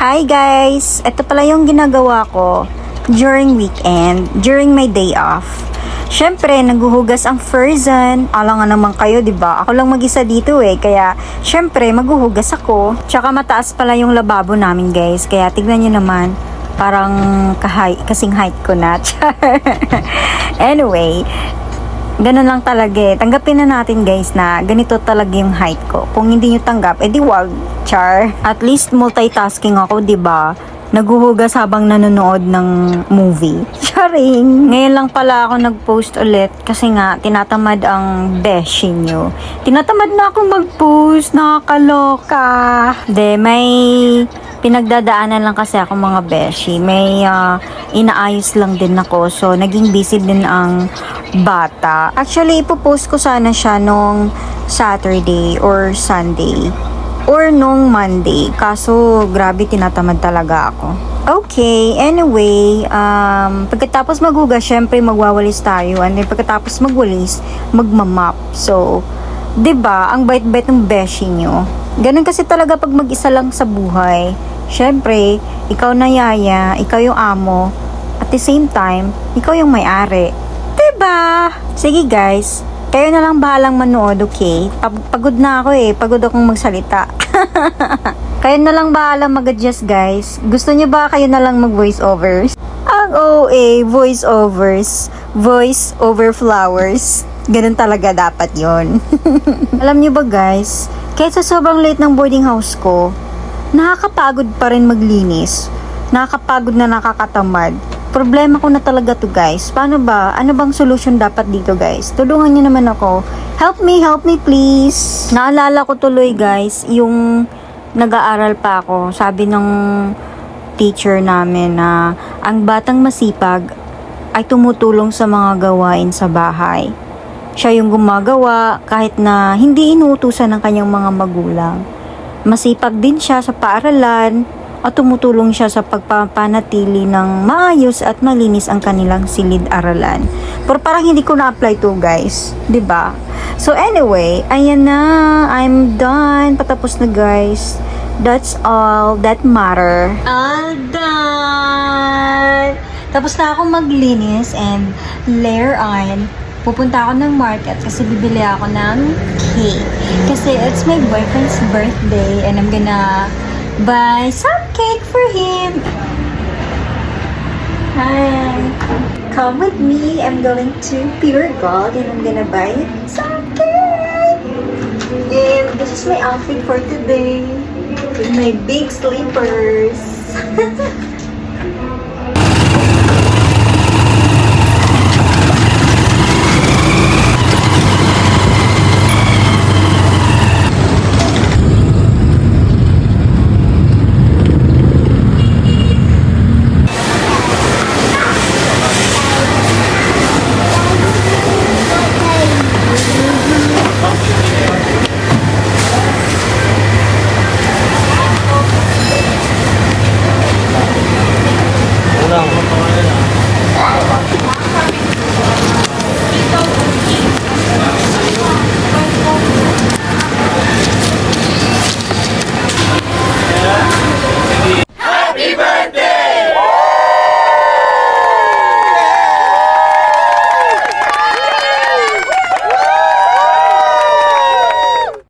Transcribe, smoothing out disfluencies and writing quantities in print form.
Hi guys! Ito pala yung ginagawa ko during weekend, during my day off. Syempre, naghuhugas ang Ferzen. Alam nga naman kayo, 'di ba? Ako lang mag-isa dito kaya syempre maghuhugas ako. Tsaka mataas pala yung lababo namin, guys. Kaya tignan niyo naman, parang kasing height ko na. Anyway, ganun lang talaga Tanggapin na natin guys na ganito talaga yung height ko. Kung hindi nyo tanggap, edi wag. Char. At least multitasking ako, 'di ba? Naghuhugas habang nanonood ng movie. Charing! Ngayon lang pala ako nag-post ulit kasi nga tinatamad ang beshi nyo. Tinatamad na akong mag-post. Nakakaloka. May pinagdadaanan lang kasi ako mga beshi. May inaayos lang din ako. So, naging busy din ang bata. Actually, ipopost ko sana siya nung Saturday or Sunday. Or nung Monday. Kaso, grabe, tinatamad talaga ako. Okay, anyway, pagkatapos maghugas, syempre magwawalis tayo. And then, pagkatapos magwalis, magmamap. So, 'di ba ang bait-bait ng beshi nyo. Ganun kasi talaga pag mag-isa lang sa buhay. Syempre, ikaw na yaya, ikaw yung amo. At the same time, ikaw yung may-ari. 'Di ba? Sige guys, kayo na lang bahalang manood, okay? Pagod na ako Pagod akong magsalita. Kayo na lang bahalang mag-adjust, guys. Gusto niyo ba kayo na lang mag-voiceovers? Ang OA, voiceovers. Voice over flowers. Ganun talaga dapat yon. Alam niyo ba, guys? Kahit sa sobrang late ng boarding house ko, nakakapagod pa rin maglinis. Nakakapagod na nakakatamad. Problema ko na talaga to guys. Paano ba? Ano bang solution dapat dito guys? Tulungan niyo naman ako. Help me please. Naalala ko tuloy guys, yung nag-aaral pa ako. Sabi ng teacher namin na ang batang masipag ay tumutulong sa mga gawain sa bahay. Siya yung gumagawa kahit na hindi inuutusan ng kanyang mga magulang. Masipag din siya sa paaralan at tumutulong siya sa pagpapanatili ng maayos at malinis ang kanilang silid-aralan. Pero parang hindi ko na-apply to guys, 'di ba? So anyway, ayan na, I'm done. Patapos na guys. That's all that matter. All done. Tapos na akong maglinis and later on, pupunta ako ng market kasi bibili ako ng cake. Kasi it's my boyfriend's birthday and I'm gonna buy some cake for him. Hi. Come with me. I'm going to Pure Gold and I'm gonna buy some cake. And this is my outfit for today. With my big slippers.